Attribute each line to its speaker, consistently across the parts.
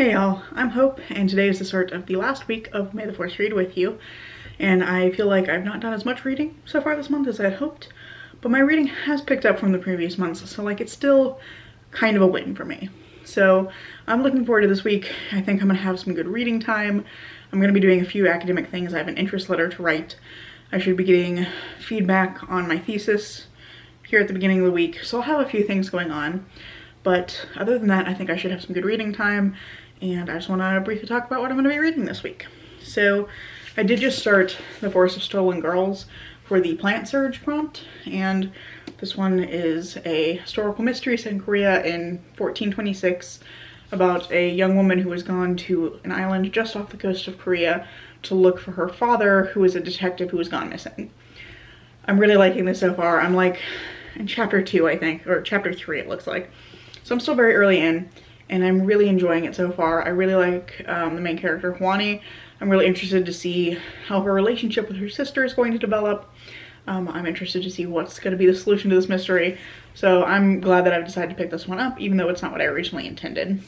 Speaker 1: Hey y'all, I'm Hope, and today is the start of the last week of May the 4th read with you. And I feel like I've not done as much reading so far this month as I had hoped, but my reading has picked up from the previous months, so like it's still kind of a win for me. So I'm looking forward to this week. I think I'm gonna have some good reading time. I'm gonna be doing a few academic things. I have an interest letter to write. I should be getting feedback on my thesis here at the beginning of the week, so I'll have a few things going on. But other than that, I think I should have some good reading time, and I just want to briefly talk about what I'm going to be reading this week. So I did just start The Forest of Stolen Girls for the Plant Surge prompt, and this one is a historical mystery set in Korea in 1426 about a young woman who has gone to an island just off the coast of Korea to look for her father, who is a detective who has gone missing. I'm really liking this so far. I'm like in chapter 2, I think, or chapter 3 it looks like. So I'm still very early in, and I'm really enjoying it so far. I really like the main character, Hwani. I'm really interested to see how her relationship with her sister is going to develop. I'm interested to see what's going to be the solution to this mystery. So I'm glad that I've decided to pick this one up, even though it's not what I originally intended.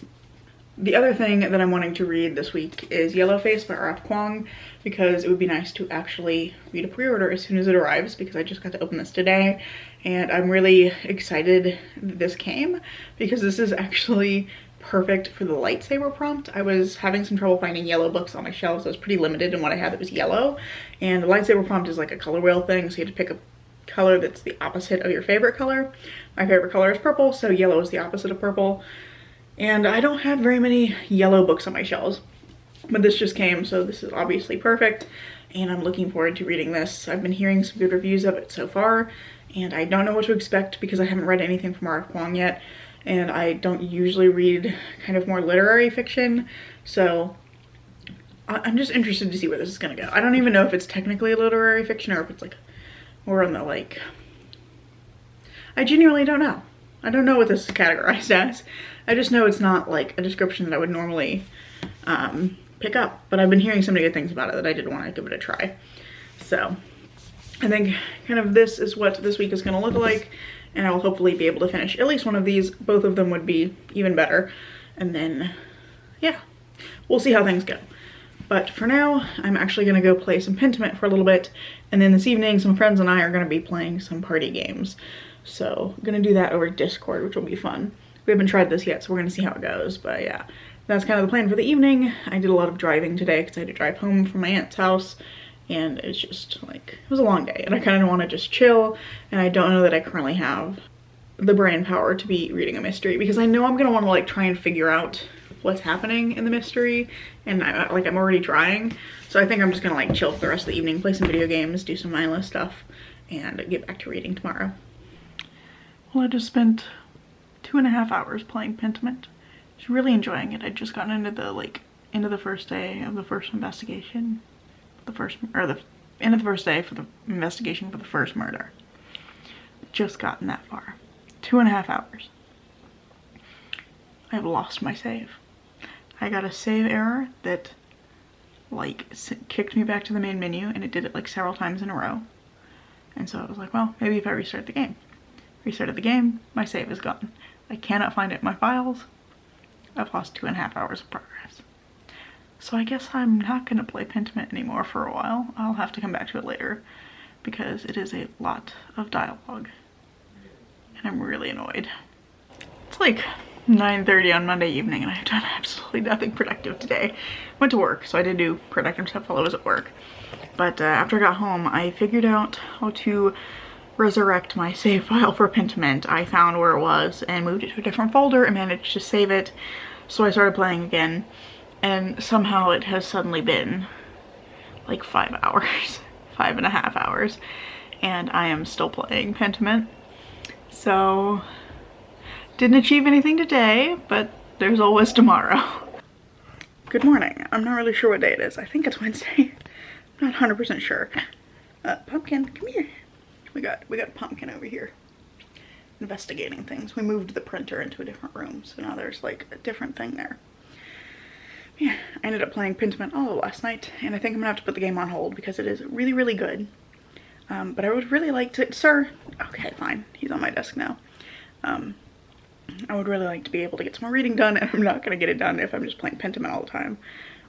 Speaker 1: The other thing that I'm wanting to read this week is Yellowface by R.F. Kuang, because it would be nice to actually read a pre-order as soon as it arrives, because I just got to open this today, and I'm really excited that this came, because this is actually perfect for the lightsaber prompt. I was having some trouble finding yellow books on my shelves. I was pretty limited in what I had that was yellow, and the lightsaber prompt is like a color wheel thing, so you have to pick a color that's the opposite of your favorite color. My favorite color is purple, so yellow is the opposite of purple. And I don't have very many yellow books on my shelves, but this just came, so this is obviously perfect, and I'm looking forward to reading this. I've been hearing some good reviews of it so far, and I don't know what to expect because I haven't read anything from R.F. Kuang yet, and I don't usually read kind of more literary fiction, so I'm just interested to see where this is gonna go. I don't even know if it's technically literary fiction or if it's like more on the like, I genuinely don't know. I don't know what this is categorized as. I just know it's not like a description that I would normally pick up, but I've been hearing so many good things about it that I did want to give it a try. So I think kind of this is what this week is going to look like, and I will hopefully be able to finish at least one of these. Both of them would be even better, and then yeah, we'll see how things go. But for now, I'm actually going to go play some Pentiment for a little bit, and then this evening some friends and I are going to be playing some party games. So I'm going to do that over Discord, which will be fun. We haven't tried this yet, so we're going to see how it goes, but yeah. That's kind of the plan for the evening. I did a lot of driving today because I had to drive home from my aunt's house, and it's just like, it was a long day, and I kind of want to just chill, and I don't know that I currently have the brain power to be reading a mystery, because I know I'm going to want to like try and figure out what's happening in the mystery, and I'm already trying, so I think I'm just going to like chill for the rest of the evening, play some video games, do some mindless stuff, and get back to reading tomorrow. Well, I just spent 2.5 hours playing Pentiment. I was really enjoying it. I'd just gotten into the first day of the first investigation. End of the first day for the investigation for the first murder. Just gotten that far. 2.5 hours. I've lost my save. I got a save error that like kicked me back to the main menu, and it did it like several times in a row. And so I was like, well, maybe if I restart the game. Restarted the game, my save is gone. I cannot find it in my files. I've lost 2.5 hours of progress. So I guess I'm not gonna play Pentiment anymore for a while. I'll have to come back to it later because it is a lot of dialogue, and I'm really annoyed. It's like 9:30 on Monday evening, and I've done absolutely nothing productive today. Went to work, so I did do productive stuff while I was at work. But after I got home, I figured out how to resurrect my save file for Pentiment. I found where it was and moved it to a different folder and managed to save it. So I started playing again, and somehow it has suddenly been like 5 hours, 5.5 hours, and I am still playing Pentiment. So didn't achieve anything today, but there's always tomorrow. Good morning. I'm not really sure what day it is. I think it's Wednesday. I'm not 100% sure. Pumpkin, come here. We got Pumpkin over here investigating things. We moved the printer into a different room, so now there's like a different thing there. Yeah, I ended up playing Pentiment all last night, and I think I'm gonna have to put the game on hold because it is really, really good. But I would really like to, sir, okay, fine, he's on my desk now. I would really like to be able to get some more reading done, and I'm not going to get it done if I'm just playing Pentiment all the time.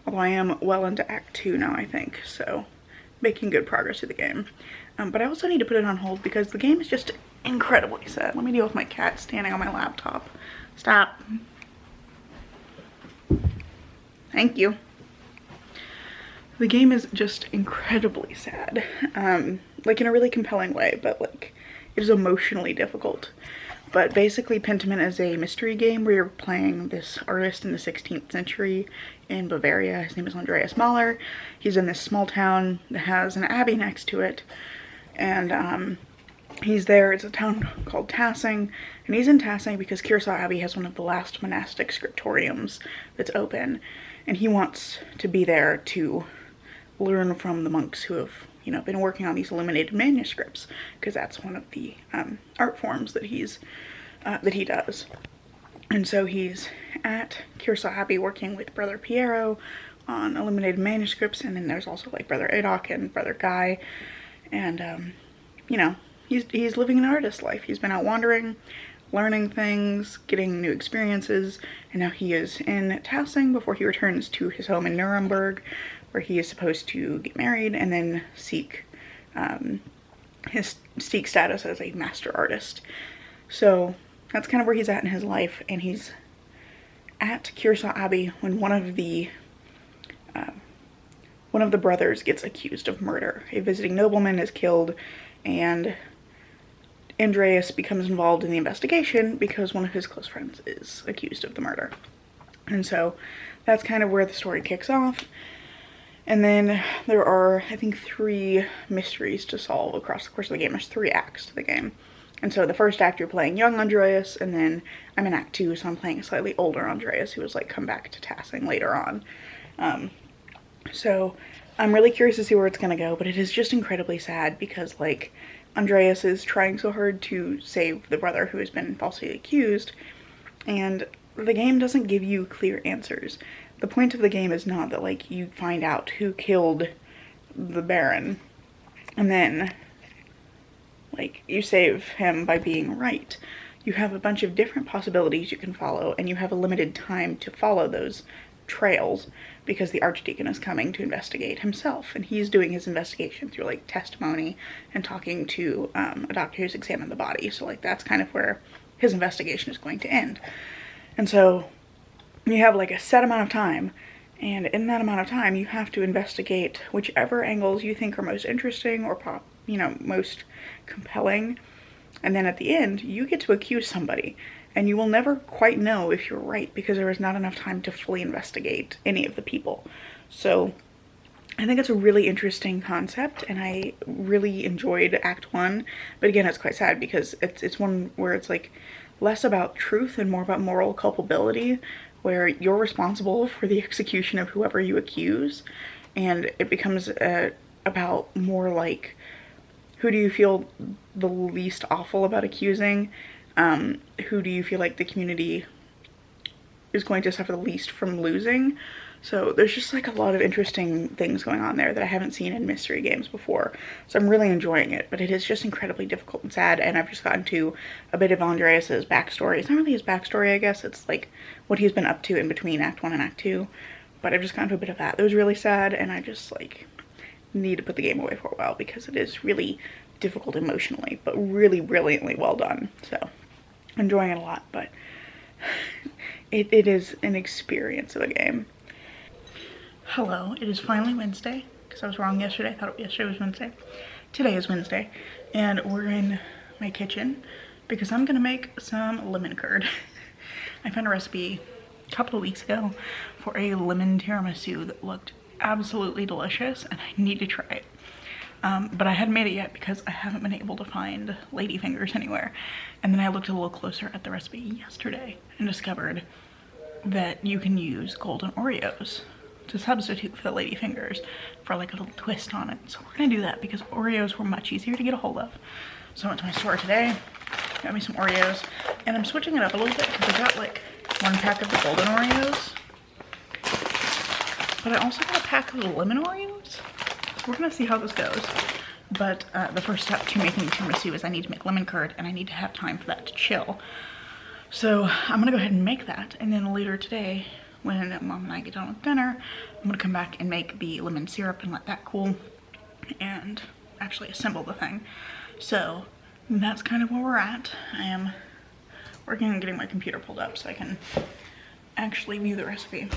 Speaker 1: Although I am well into Act 2 now, I think, so making good progress through the game. But I also need to put it on hold because the game is just incredibly sad. Let me deal with my cat standing on my laptop. Stop. Thank you. The game is just incredibly sad, like in a really compelling way, but like it is emotionally difficult. But basically Pentiment is a mystery game where you're playing this artist in the 16th century in Bavaria. His name is Andreas Mahler. He's in this small town that has an abbey next to it, and he's there. It's a town called Tassing, and he's in Tassing because Kearsarge Abbey has one of the last monastic scriptoriums that's open, and he wants to be there to learn from the monks who have, you know, been working on these illuminated manuscripts, because that's one of the art forms that he does. And so he's at Kearsarge Abbey working with Brother Piero on illuminated manuscripts, and then there's also like Brother Adolf and Brother Guy, and you know, he's living an artist's life. He's been out wandering, learning things, getting new experiences, and now he is in Tassing before he returns to his home in Nuremberg, where he is supposed to get married and then seek status as a master artist. So that's kind of where he's at in his life, and he's at Kearsarge Abbey when one of the brothers gets accused of murder. A visiting nobleman is killed, and Andreas becomes involved in the investigation because one of his close friends is accused of the murder. And so that's kind of where the story kicks off. And then there are, I think, 3 mysteries to solve across the course of the game. There's 3 acts to the game. And so the first act you're playing young Andreas, and then I'm in Act 2, so I'm playing a slightly older Andreas who has like come back to Tassing later on. So I'm really curious to see where it's gonna go, but it is just incredibly sad because like Andreas is trying so hard to save the brother who has been falsely accused, and the game doesn't give you clear answers. The point of the game is not that like you find out who killed the Baron and then like you save him by being right. You have a bunch of different possibilities you can follow, and you have a limited time to follow those trails because the Archdeacon is coming to investigate himself, and he's doing his investigation through like testimony and talking to a doctor who's examined the body. So like that's kind of where his investigation is going to end. And so you have like a set amount of time, and in that amount of time you have to investigate whichever angles you think are most interesting or most compelling, and then at the end you get to accuse somebody, and you will never quite know if you're right because there is not enough time to fully investigate any of the people. So I think it's a really interesting concept, and I really enjoyed Act 1, but again it's quite sad because it's one where it's like less about truth and more about moral culpability, where you're responsible for the execution of whoever you accuse, and it becomes about more like who do you feel the least awful about accusing, who do you feel like the community is going to suffer the least from losing. So there's just like a lot of interesting things going on there that I haven't seen in mystery games before. So I'm really enjoying it, but it is just incredibly difficult and sad, and I've just gotten to a bit of Andreas's backstory. It's not really his backstory, I guess. It's like what he's been up to in between Act 1 and Act 2, but I've just gotten to a bit of that. It was really sad, and I just like need to put the game away for a while because it is really difficult emotionally, but really brilliantly well done. So enjoying it a lot, but it is an experience of a game. Hello, it is finally Wednesday, because I was wrong yesterday. I thought yesterday was Wednesday. Today is Wednesday, and we're in my kitchen because I'm gonna make some lemon curd. I found a recipe a couple of weeks ago for a lemon tiramisu that looked absolutely delicious, and I need to try it. But I hadn't made it yet because I haven't been able to find ladyfingers anywhere. And then I looked a little closer at the recipe yesterday and discovered that you can use golden Oreos to substitute for the ladyfingers for like a little twist on it. So we're gonna do that because Oreos were much easier to get a hold of. So I went to my store today, got me some Oreos, and I'm switching it up a little bit because I got like 1 pack of the golden Oreos, but I also got a pack of the lemon Oreos. So we're gonna see how this goes. But the first step to making tiramisu is I need to make lemon curd, and I need to have time for that to chill. So I'm gonna go ahead and make that, and then later today, when Mom and I get done with dinner, I'm gonna come back and make the lemon syrup and let that cool and actually assemble the thing. So that's kind of where we're at. I am working on getting my computer pulled up so I can actually view the recipe.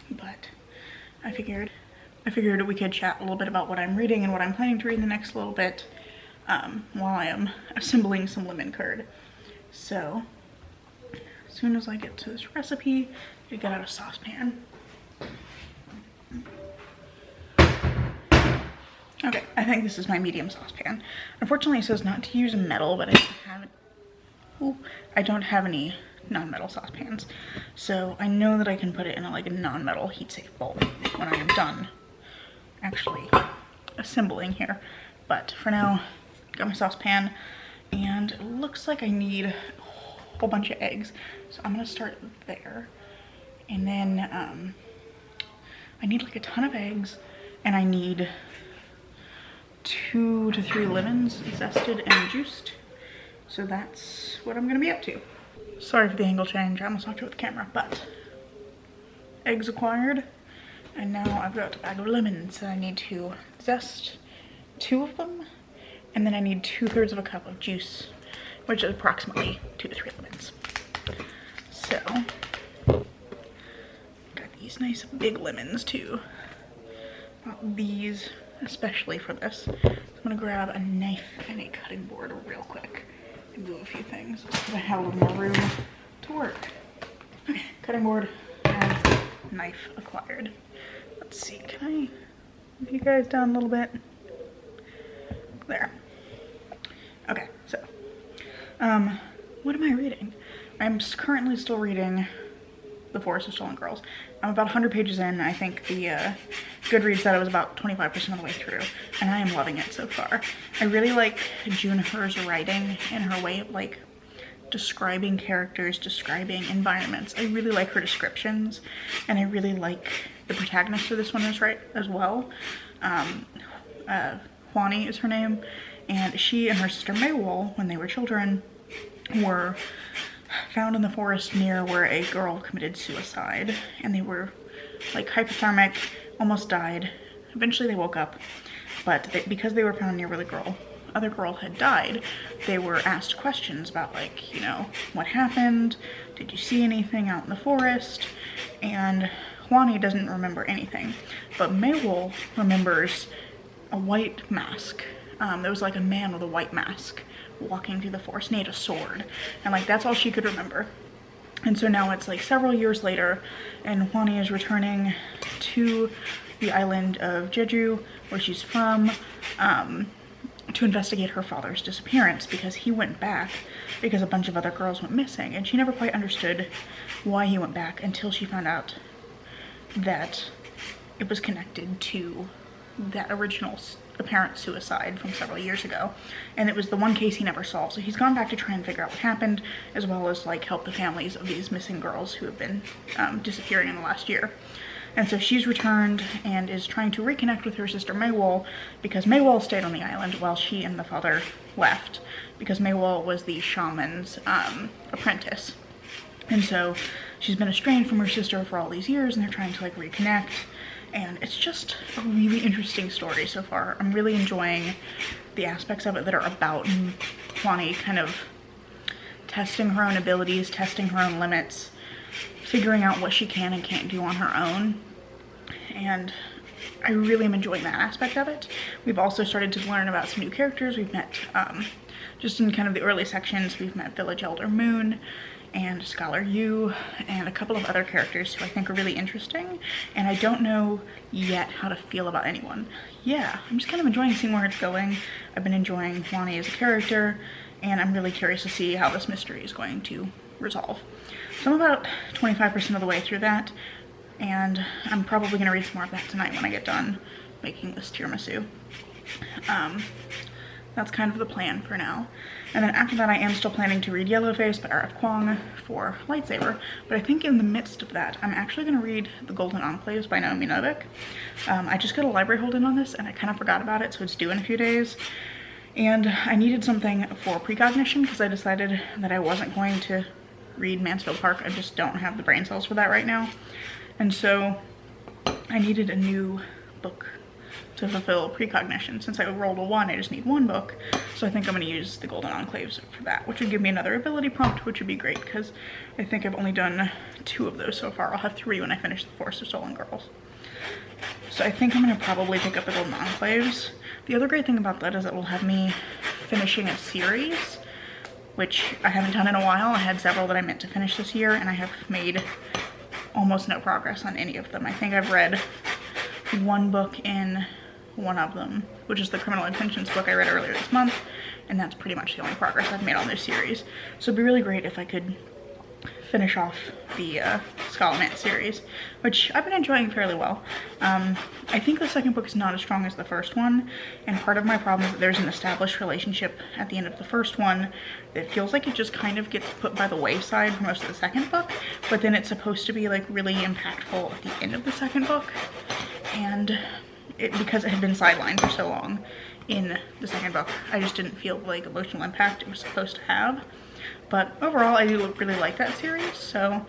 Speaker 1: But I figured we could chat a little bit about what I'm reading and what I'm planning to read in the next little bit while I am assembling some lemon curd. So as soon as I get to this recipe, I get out a saucepan. Okay, I think this is my medium saucepan. Unfortunately, it says not to use metal, but I don't have any non-metal saucepans. So I know that I can put it in a non-metal heat-safe bowl when I am done actually assembling here. But for now, got my saucepan, and it looks like I need a whole bunch of eggs. So I'm gonna start there. And then I need like a ton of eggs, and I need 2 to 3 lemons zested and juiced. So that's what I'm gonna be up to. Sorry for the angle change, I almost knocked it with the camera, but eggs acquired. And now I've got a bag of lemons that I need to zest 2 of them. And then I need 2/3 of a cup of juice, which is approximately 2 to 3 lemons. So, got these nice big lemons too. Got these especially for this. So I'm gonna grab a knife and a cutting board real quick and move a few things so I have a little more room to work. Okay, cutting board and knife acquired. Let's see, can I move you guys down a little bit? There. Okay, so, what am I reading? I'm currently still reading The Forest of Stolen Girls. I'm about 100 pages in. I think the Goodreads said I was about 25% of the way through, and I am loving it so far. I really like June Her's writing and her way of like describing characters, describing environments. I really like her descriptions, and I really like the protagonist for this one as well. Juani is her name, and she and her sister Maywol, when they were children, were found in the forest near where a girl committed suicide, and they were like hypothermic, almost died. Eventually they woke up, but because they were found near where the other girl had died, they were asked questions about like, you know, what happened? Did you see anything out in the forest? And Juani doesn't remember anything, but Maywol remembers a white mask. There was like a man with a white mask walking through the forest, and he had a sword, and like that's all she could remember. And so now it's like several years later, and Juani is returning to the island of Jeju, where she's from, to investigate her father's disappearance, because he went back because a bunch of other girls went missing, and she never quite understood why he went back until she found out that it was connected to that original apparent suicide from several years ago, and it was the one case he never solved. So he's gone back to try and figure out what happened, as well as like help the families of these missing girls who have been disappearing in the last year. And so she's returned and is trying to reconnect with her sister Maywol, because Maywol stayed on the island while she and the father left, because Maywol was the shaman's apprentice. And so she's been estranged from her sister for all these years, and they're trying to like reconnect. And it's just a really interesting story so far. I'm really enjoying the aspects of it that are about Juani kind of testing her own abilities, testing her own limits, figuring out what she can and can't do on her own. And I really am enjoying that aspect of it. We've also started to learn about some new characters. We've met, just in kind of the early sections, we've met Village Elder Moon and Scholar Yu and a couple of other characters who I think are really interesting, and I don't know yet how to feel about anyone. Yeah, I'm just kind of enjoying seeing where it's going. I've been enjoying Juani as a character, and I'm really curious to see how this mystery is going to resolve. So I'm about 25% of the way through that, and I'm probably going to read some more of that tonight when I get done making this tiramisu. That's kind of the plan for now. And then after that, I am still planning to read Yellowface by R.F. Kuang for Lightsaber, but I think in the midst of that, I'm actually going to read The Golden Enclaves by Naomi Novik. I just got a library hold-in on this, and I kind of forgot about it, so it's due in a few days. And I needed something for precognition because I decided that I wasn't going to read Mansfield Park. I just don't have the brain cells for that right now. And so I needed a new book to fulfill precognition. Since I rolled a 1, I just need 1 book. So I think I'm going to use the Golden Enclaves for that, which would give me another ability prompt, which would be great because I think I've only done 2 of those so far. I'll have 3 when I finish the Forest of Stolen Girls. So I think I'm going to probably pick up the Golden Enclaves. The other great thing about that is it will have me finishing a series, which I haven't done in a while. I had several that I meant to finish this year, and I have made almost no progress on any of them. I think I've read 1 book in one of them, which is the Criminal Intentions book I read earlier this month, and that's pretty much the only progress I've made on this series. So it'd be really great if I could finish off the Scallamant series, which I've been enjoying fairly well. I think the second book is not as strong as the first one, and part of my problem is that there's an established relationship at the end of the first one that feels like it just kind of gets put by the wayside for most of the second book, but then it's supposed to be like really impactful at the end of the second book, and because it had been sidelined for so long in the second book, I just didn't feel like emotional impact it was supposed to have. But overall, I do really like that series, so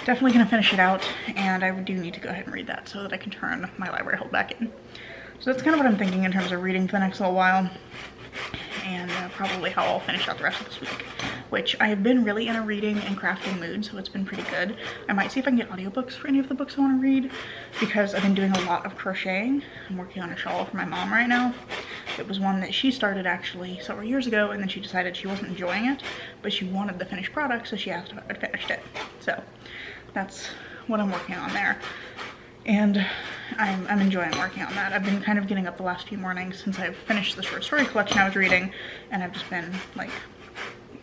Speaker 1: definitely gonna finish it out, and I do need to go ahead and read that so that I can turn my library hold back in. So that's kind of what I'm thinking in terms of reading for the next little while, and probably how I'll finish out the rest of this week, which I have been really in a reading and crafting mood, so it's been pretty good. I might see if I can get audiobooks for any of the books I want to read, because I've been doing a lot of crocheting. I'm working on a shawl for my mom right now. It was one that she started actually several years ago, and then she decided she wasn't enjoying it, but she wanted the finished product, so she asked if I had finished it. So that's what I'm working on there. And I'm enjoying working on that. I've been kind of getting up the last few mornings since I've finished the short story collection I was reading, and I've just been like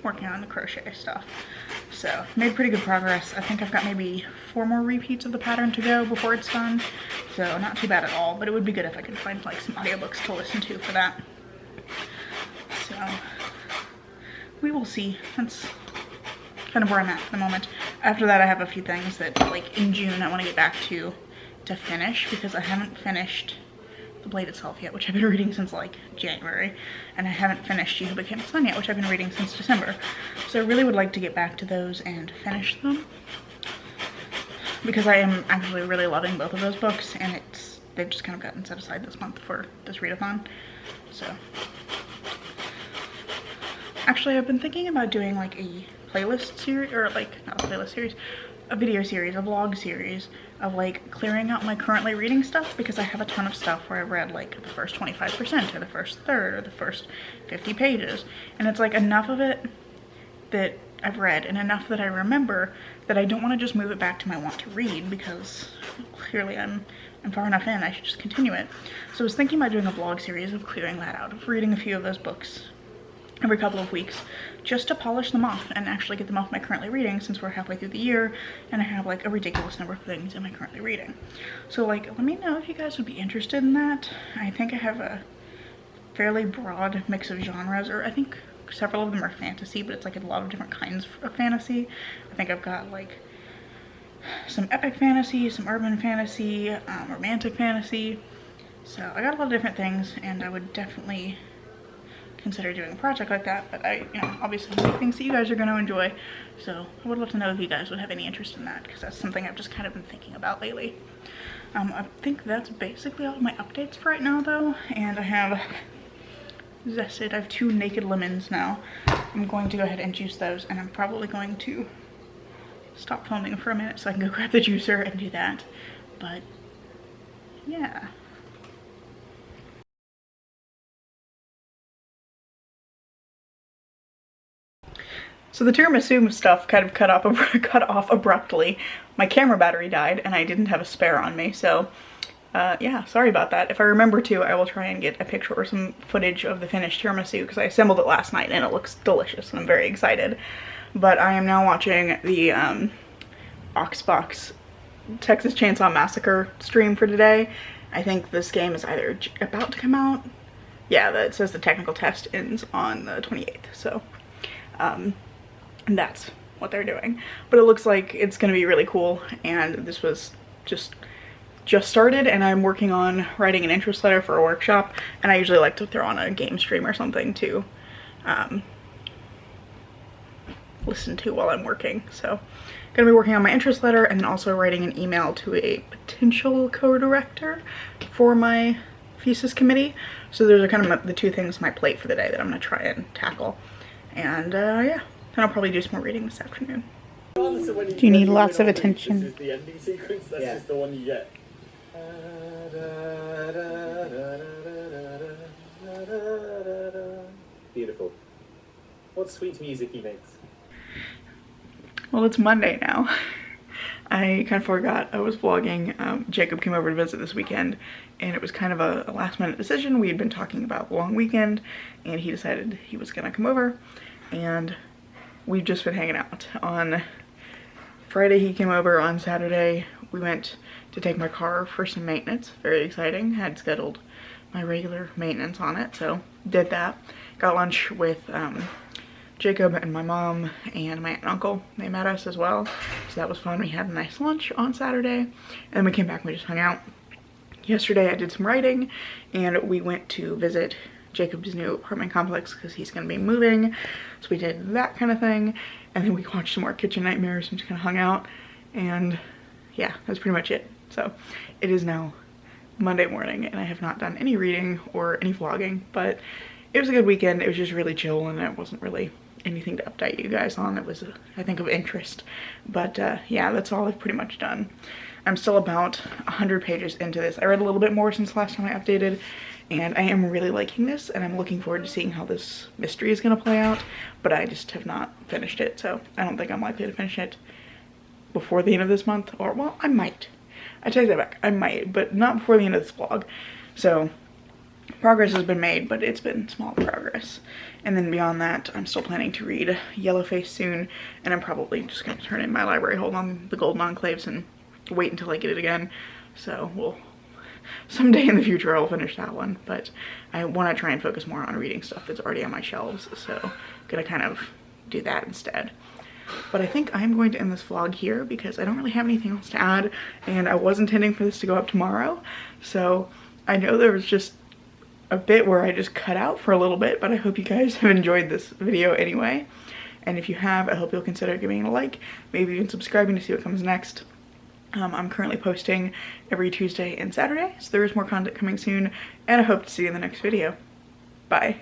Speaker 1: working on the crochet stuff. So made pretty good progress. I think I've got maybe 4 more repeats of the pattern to go before it's done. So not too bad at all, but it would be good if I could find like some audiobooks to listen to for that. So we will see. That's kind of where I'm at for the moment. After that, I have a few things that like in June I want to get back to finish, because I haven't finished The Blade itself yet, which I've been reading since like January, and I haven't finished She Who Became the Sun yet, which I've been reading since December. So I really would like to get back to those and finish them, because I am actually really loving both of those books, and they've just kind of gotten set aside this month for this readathon. So actually I've been thinking about doing like a playlist series, or like not a playlist series, a video series, a vlog series of like clearing out my currently reading stuff, because I have a ton of stuff where I've read like the first 25% or the first third or the first 50 pages, and it's like enough of it that I've read and enough that I remember that I don't want to just move it back to my want to read, because clearly I'm far enough in, I should just continue it. So I was thinking about doing a vlog series of clearing that out, of reading a few of those books every couple of weeks, just to polish them off and actually get them off my currently reading, since we're halfway through the year and I have like a ridiculous number of things in my currently reading. So like, let me know if you guys would be interested in that. I think I have a fairly broad mix of genres, or I think several of them are fantasy, but it's like a lot of different kinds of fantasy. I think I've got like some epic fantasy, some urban fantasy, romantic fantasy. So I got a lot of different things, and I would definitely consider doing a project like that, but I, obviously make things that you guys are going to enjoy, so I would love to know if you guys would have any interest in that, because that's something I've just kind of been thinking about lately. I think that's basically all of my updates for right now though, and I have zested, I have 2 naked lemons now. I'm going to go ahead and juice those, and I'm probably going to stop filming for a minute so I can go grab the juicer and do that, but yeah. So the tiramisu stuff kind of cut off abruptly. My camera battery died and I didn't have a spare on me, so yeah, sorry about that. If I remember to, I will try and get a picture or some footage of the finished tiramisu, because I assembled it last night and it looks delicious and I'm very excited. But I am now watching the Oxbox Texas Chainsaw Massacre stream for today. I think this game is either about to come out. Yeah, it says the technical test ends on the 28th, so and that's what they're doing. But it looks like it's gonna be really cool, and this was just just started, and I'm working on writing an interest letter for a workshop, and I usually like to throw on a game stream or something to listen to while I'm working. So gonna be working on my interest letter and then also writing an email to a potential co-director for my thesis committee. So those are kind of the two things on my plate for the day that I'm gonna try and tackle. And yeah, then I'll probably do some more reading this afternoon. Do you need lots of attention?
Speaker 2: This is the ending sequence, that's just the one you get. Beautiful. What sweet music he makes.
Speaker 1: Well, it's Monday now. I kind of forgot I was vlogging. Jacob came over to visit this weekend, and it was kind of a last minute decision. We had been talking about the long weekend, and he decided he was gonna come over, and we've just been hanging out. On Friday he came over, on Saturday we went to take my car for some maintenance. Very exciting. Had scheduled my regular maintenance on it, so did that. Got lunch with Jacob and my mom and my aunt and uncle. They met us as well, so that was fun. We had a nice lunch on Saturday, and then we came back and we just hung out. Yesterday I did some writing, and we went to visit Jacob's new apartment complex because he's gonna be moving, so we did that kind of thing, and then we watched some more Kitchen Nightmares and just kind of hung out, and yeah, that's pretty much it. So it is now Monday morning, and I have not done any reading or any vlogging, but it was a good weekend. It was just really chill, and it wasn't really anything to update you guys on. It was, I think, of interest. But yeah, that's all I've pretty much done. I'm still about 100 pages into this. I read a little bit more since last time I updated, and I am really liking this, and I'm looking forward to seeing how this mystery is going to play out, but I just have not finished it, so I don't think I'm likely to finish it before the end of this month, or, well, I might. I take that back. I might, but not before the end of this vlog. So progress has been made, but it's been small progress. And then beyond that, I'm still planning to read Yellowface soon, and I'm probably just going to turn in my library hold on the Golden Enclaves and wait until I get it again. So we'll, someday in the future I'll finish that one, but I want to try and focus more on reading stuff that's already on my shelves, so I'm gonna kind of do that instead. But I think I'm going to end this vlog here because I don't really have anything else to add, and I was intending for this to go up tomorrow, so I know there was just a bit where I just cut out for a little bit, but I hope you guys have enjoyed this video anyway. And if you have, I hope you'll consider giving it a like, maybe even subscribing to see what comes next. I'm currently posting every Tuesday and Saturday, so there is more content coming soon, and I hope to see you in the next video. Bye.